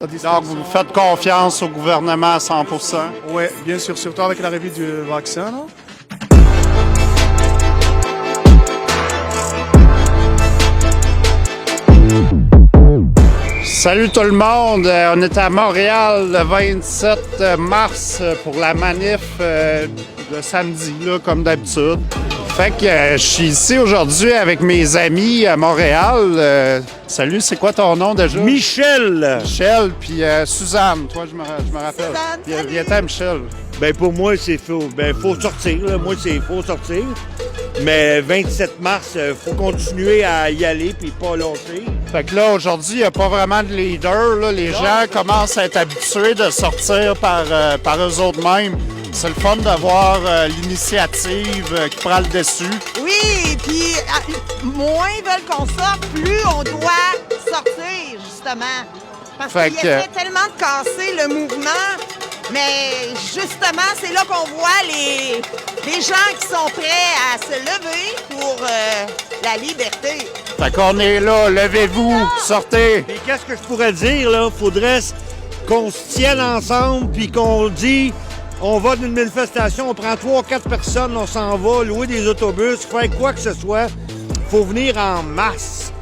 Donc, vous faites confiance au gouvernement à 100 %? Oui, bien sûr, surtout avec l'arrivée du vaccin. Là. Salut tout le monde, on est à Montréal le 27 mars pour la manif de samedi, là, comme d'habitude. Fait que je suis ici aujourd'hui avec mes amis à Montréal. Salut, c'est quoi ton nom déjà? Michel! Michel, puis Suzanne, toi je me rappelle. Viens-t'en, Michel. Ben pour moi, c'est faux. Ben faut sortir. Là. Moi, c'est faut sortir. Mais 27 mars, faut continuer à y aller puis pas lâcher. Fait que là, aujourd'hui, il n'y a pas vraiment de leader. Là. Les gens commencent à être habitués de sortir par eux autres mêmes. C'est le fun d'avoir l'initiative qui prend le dessus. Oui, puis moins ils veulent qu'on sorte, plus on doit sortir, justement. Parce qu'ils essaient tellement de casser le mouvement, mais justement, c'est là qu'on voit les gens qui sont prêts à se lever pour la liberté. Fait qu'on est là, levez-vous, sortez! Et qu'est-ce que je pourrais dire, là? Faudrait qu'on se tienne ensemble puis qu'on dit... On va d'une manifestation, on prend 3-4 personnes, on s'en va, louer des autobus, faire quoi que ce soit. Faut venir en masse.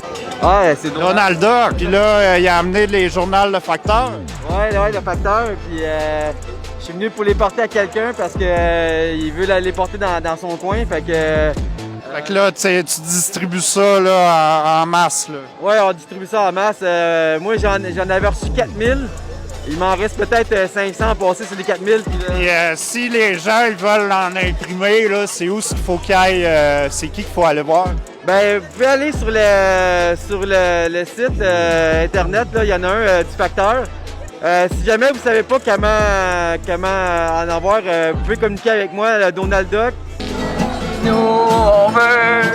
Ouais, c'est drôle. Donald Duck, puis là, il a amené les journaux Le Facteur. Ouais, le facteur, puis je suis venu pour les porter à quelqu'un parce que il veut les porter dans son coin, fait que... Fait que là, tu distribues ça là, en masse. Là. Ouais, on distribue ça en masse. Moi, j'en avais reçu 4000. Il m'en reste peut-être 500 à passer sur les 4000. Et si les gens ils veulent en imprimer, là, c'est où qu'il faut qu'il aille? C'est qui qu'il faut aller voir? Ben, vous pouvez aller sur le site internet, il y en a un du facteur. Si jamais vous savez pas comment en avoir, vous pouvez communiquer avec moi, Donald Duck. Nous, on veut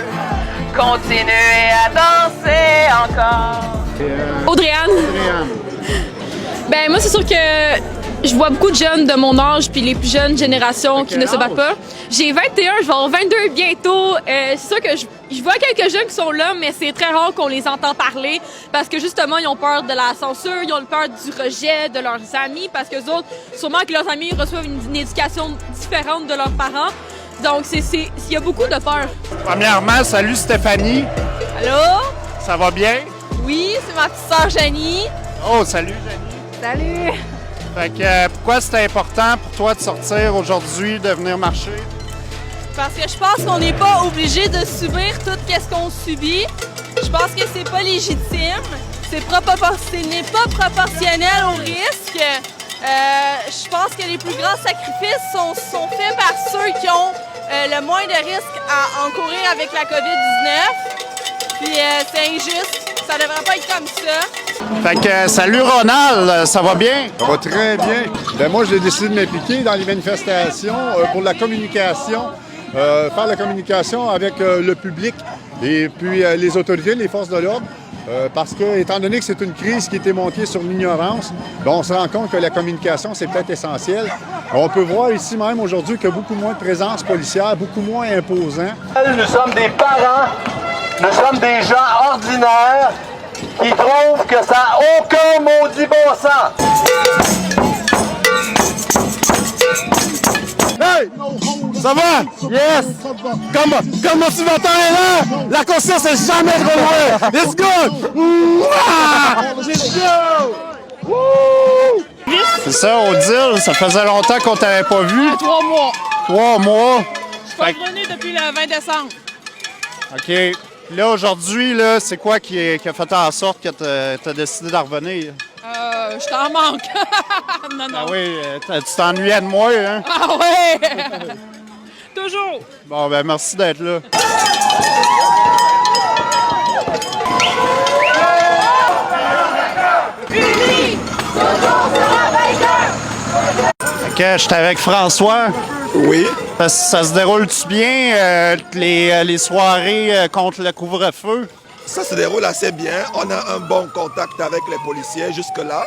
continuer à danser encore. Audrey-Anne. Ben moi, c'est sûr que je vois beaucoup de jeunes de mon âge puis les plus jeunes générations qui ne se battent pas. J'ai 21, je vais avoir 22 bientôt. C'est sûr que je vois quelques jeunes qui sont là, mais c'est très rare qu'on les entend parler parce que justement, ils ont peur de la censure, ils ont peur du rejet de leurs amis parce que autres, sûrement que leurs amis reçoivent une éducation différente de leurs parents. Donc, il y a beaucoup de peur. Premièrement, salut Stéphanie. Allô? Ça va bien? Oui, c'est ma petite sœur Jenny. Oh, salut Jenny. Salut! Fait que pourquoi c'est important pour toi de sortir aujourd'hui, de venir marcher? Parce que je pense qu'on n'est pas obligé de subir tout ce qu'on subit. Je pense que c'est pas légitime. Ce n'est pas proportionnel au risque. Je pense que les plus grands sacrifices sont faits par ceux qui ont le moins de risques à encourir avec la COVID-19. Puis c'est injuste. Ça devrait pas être comme ça. Fait que salut Ronald, ça va bien? Ça va très bien. Ben moi, j'ai décidé de m'impliquer dans les manifestations pour la communication, faire la communication avec le public et puis les autorités, les forces de l'ordre. Parce que, étant donné que c'est une crise qui était montée sur l'ignorance, ben on se rend compte que la communication, c'est peut-être essentiel. On peut voir ici même aujourd'hui qu'il y a beaucoup moins de présence policière, beaucoup moins imposant. Nous sommes des parents, nous sommes des gens ordinaires qui trouvent que ça n'a aucun maudit bon sens. Hey! Ça va? Yes! Comme motivateur est là, la conscience n'est jamais trop loin! Let's go! Let's go! Woo! C'est ça, Odile, ça faisait longtemps qu'on t'avait pas vu. 3 mois. 3 mois. Je suis pas revenue depuis le 20 décembre. OK. Là, aujourd'hui, là, c'est quoi qui a fait en sorte que t'as décidé d'en revenir? Je t'en manque. Non. Ah oui, tu t'ennuyais de moi, hein? Ah ouais! Toujours. Bon, ben merci d'être là. Unis, toujours sera vainqueur. OK, je suis avec François. Oui. Ça se déroule-tu bien, les soirées contre le couvre-feu? Ça se déroule assez bien. On a un bon contact avec les policiers jusque-là.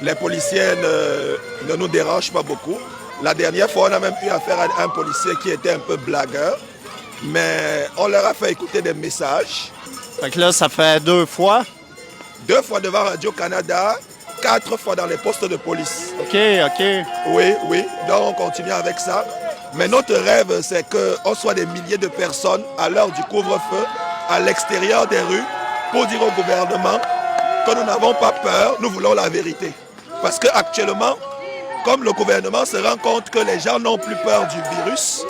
Les policiers ne nous dérangent pas beaucoup. La dernière fois, on a même eu affaire à un policier qui était un peu blagueur. Mais on leur a fait écouter des messages. Fait que là, ça fait 2 fois. 2 fois devant Radio-Canada 4 fois dans les postes de police. OK. Oui, donc on continue avec ça. Mais notre rêve, c'est qu'on soit des milliers de personnes à l'heure du couvre-feu, à l'extérieur des rues, pour dire au gouvernement que nous n'avons pas peur, nous voulons la vérité. Parce qu'actuellement, comme le gouvernement se rend compte que les gens n'ont plus peur du virus,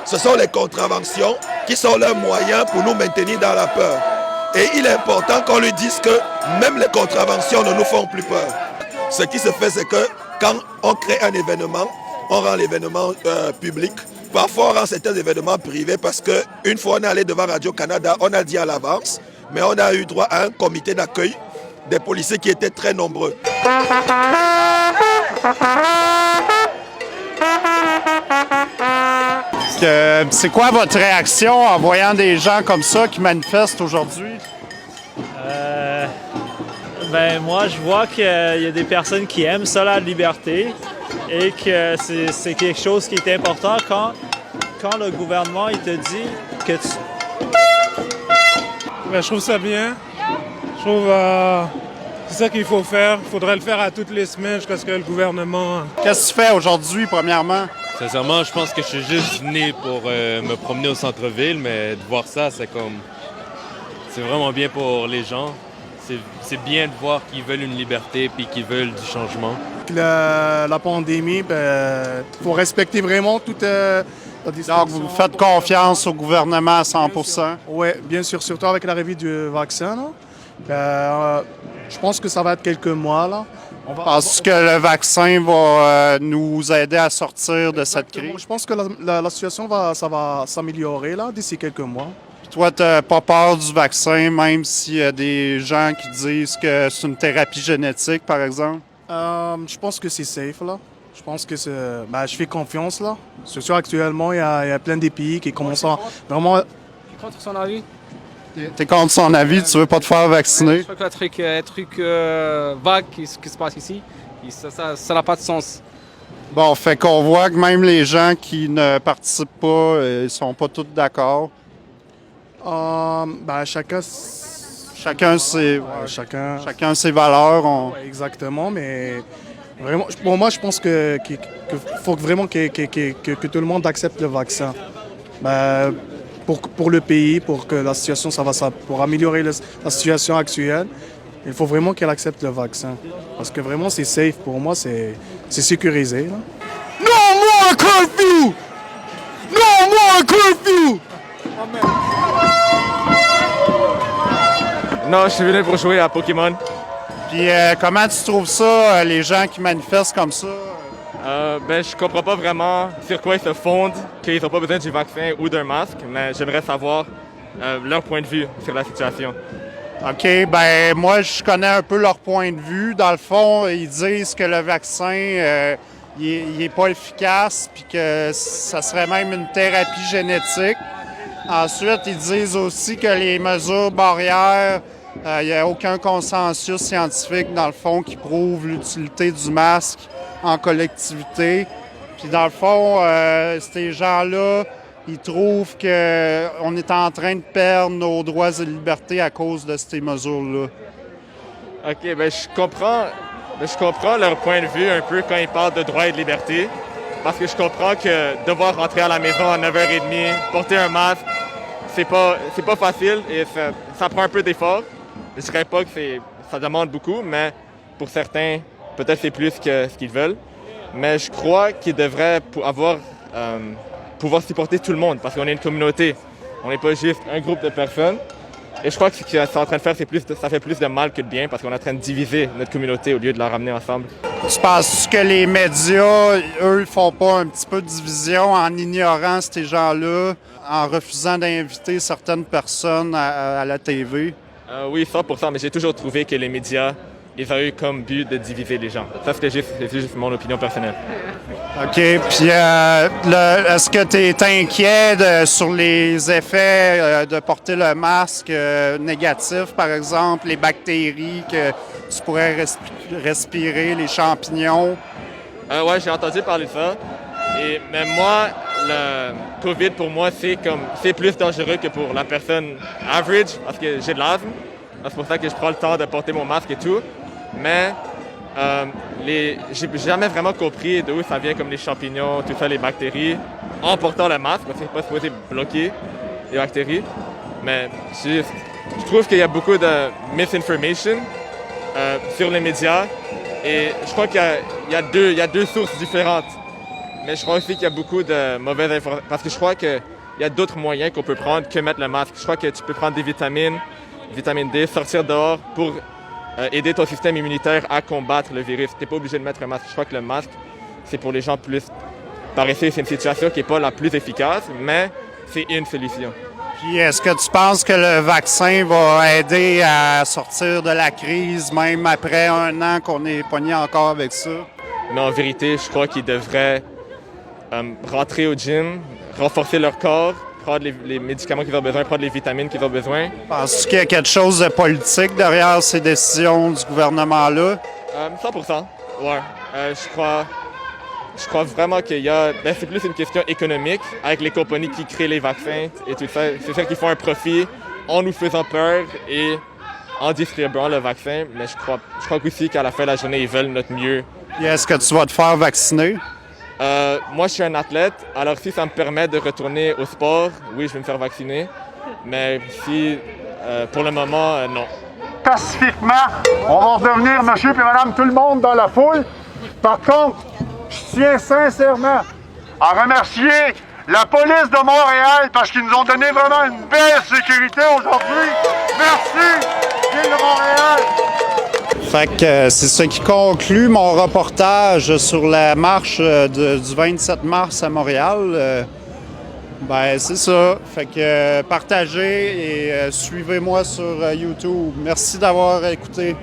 ce sont les contraventions qui sont leurs moyens pour nous maintenir dans la peur. Et il est important qu'on lui dise que même les contraventions ne nous font plus peur. Ce qui se fait, c'est que quand on crée un événement, on rend l'événement public. Parfois, on rend certains événements privés parce qu'une fois on est allé devant Radio-Canada, on a dit à l'avance, mais on a eu droit à un comité d'accueil des policiers qui étaient très nombreux. C'est quoi votre réaction en voyant des gens comme ça qui manifestent aujourd'hui? Moi, je vois qu'il y a des personnes qui aiment ça, la liberté, et que c'est quelque chose qui est important quand le gouvernement il te dit que tu... Je trouve ça bien. Je trouve c'est ça qu'il faut faire. Il faudrait le faire à toutes les semaines jusqu'à ce que le gouvernement... Qu'est-ce que tu fais aujourd'hui, premièrement? Sincèrement, je pense que je suis juste venu pour me promener au centre-ville, mais de voir ça, c'est vraiment bien pour les gens. C'est bien de voir qu'ils veulent une liberté puis qu'ils veulent du changement. La pandémie, il faut respecter vraiment toute la distanciation. Donc, vous faites confiance au gouvernement à 100%? Oui, bien sûr, surtout avec l'arrivée du vaccin. Je pense que ça va être quelques mois. Là. Penses-tu que le vaccin va nous aider à sortir de cette crise? Je pense que la situation va s'améliorer d'ici quelques mois. Toi, tu n'as pas peur du vaccin, même s'il y a des gens qui disent que c'est une thérapie génétique, par exemple? Je pense que c'est safe, là. Je pense que je fais confiance, là. Surtout actuellement, il y a plein de pays qui commencent à vraiment... Contre son avis? T'es contre son avis, tu veux pas te faire vacciner? Je crois que le truc vague qui se passe ici, ça n'a pas de sens. Bon, fait qu'on voit que même les gens qui ne participent pas, ils sont pas tous d'accord. Chacun ses valeurs. Ouais, exactement, mais vraiment, pour moi, je pense qu'il faut vraiment que tout le monde accepte le vaccin. Pour le pays, pour que la situation, pour améliorer la situation actuelle, il faut vraiment qu'elle accepte le vaccin. Parce que vraiment, c'est safe. Pour moi, c'est sécurisé. Là. No more curfew! No more curfew! Non, je suis venu pour jouer à Pokémon. Puis comment tu trouves ça, les gens qui manifestent comme ça? Je comprends pas vraiment sur quoi ils se fondent, qu'ils n'ont pas besoin du vaccin ou d'un masque, mais j'aimerais savoir leur point de vue sur la situation. OK, moi, je connais un peu leur point de vue. Dans le fond, ils disent que le vaccin, il est pas efficace, puis que ça serait même une thérapie génétique. Ensuite, ils disent aussi que les mesures barrières, il n'y a aucun consensus scientifique, dans le fond, qui prouve l'utilité du masque en collectivité. Puis, dans le fond, ces gens-là, ils trouvent qu'on est en train de perdre nos droits et libertés à cause de ces mesures-là. OK, je comprends leur point de vue un peu quand ils parlent de droits et de liberté. Parce que je comprends que devoir rentrer à la maison à 9h30, porter un masque, c'est pas facile et ça prend un peu d'effort. Je dirais pas que ça demande beaucoup, mais pour certains, peut-être c'est plus que ce qu'ils veulent. Mais je crois qu'ils devraient pouvoir supporter tout le monde parce qu'on est une communauté. On n'est pas juste un groupe de personnes. Et je crois que ce qu'ils sont en train de faire, ça fait plus de mal que de bien parce qu'on est en train de diviser notre communauté au lieu de la ramener ensemble. Tu penses que les médias, eux, font pas un petit peu de division en ignorant ces gens-là, en refusant d'inviter certaines personnes à la TV? Oui, 100%, mais j'ai toujours trouvé que les médias, ils ont eu comme but de diviser les gens. Ça, c'est juste mon opinion personnelle. OK. Puis, est-ce que tu es inquiet sur les effets de porter le masque négatif, par exemple, les bactéries que tu pourrais respirer, les champignons? Oui, j'ai entendu parler de ça. Mais moi, le COVID, pour moi, c'est plus dangereux que pour la personne average parce que j'ai de l'asthme. C'est pour ça que je prends le temps de porter mon masque et tout. Mais J'ai jamais vraiment compris d'où ça vient, comme les champignons, tout ça, les bactéries, en portant le masque, parce que c'est pas supposé bloquer les bactéries. Mais je trouve qu'il y a beaucoup de misinformation sur les médias. Et je crois qu'il y a deux sources différentes. Mais je crois aussi qu'il y a beaucoup de mauvaises informations. Parce que je crois qu'il y a d'autres moyens qu'on peut prendre que mettre le masque. Je crois que tu peux prendre des vitamine D, sortir dehors pour aider ton système immunitaire à combattre le virus. Tu n'es pas obligé de mettre un masque. Je crois que le masque, c'est pour les gens plus paresseux. C'est une situation qui n'est pas la plus efficace, mais c'est une solution. Puis est-ce que tu penses que le vaccin va aider à sortir de la crise, même après 1 an qu'on est pogné encore avec ça? Mais en vérité, je crois qu'ils devraient rentrer au gym, renforcer leur corps, prendre les médicaments qu'ils ont besoin, prendre les vitamines qu'ils ont besoin. Penses-tu qu'il y a quelque chose de politique derrière ces décisions du gouvernement-là? 100%. Ouais. Je crois vraiment qu'il y a... c'est plus une question économique avec les compagnies qui créent les vaccins et tout ça. C'est sûr qu'ils font un profit en nous faisant peur et en distribuant le vaccin. Mais je crois aussi qu'à la fin de la journée, ils veulent notre mieux. Et est-ce que tu vas te faire vacciner? Moi, je suis un athlète. Alors, si ça me permet de retourner au sport, oui, je vais me faire vacciner. Mais si, pour le moment, non. Pacifiquement, on va redevenir monsieur et madame tout le monde dans la foule. Par contre, je tiens sincèrement à remercier la police de Montréal parce qu'ils nous ont donné vraiment une belle sécurité aujourd'hui. Merci, Ville de Montréal! Fait que c'est ce qui conclut mon reportage sur la marche du 27 mars à Montréal. Ben c'est ça. Fait que partagez et suivez-moi sur YouTube. Merci d'avoir écouté.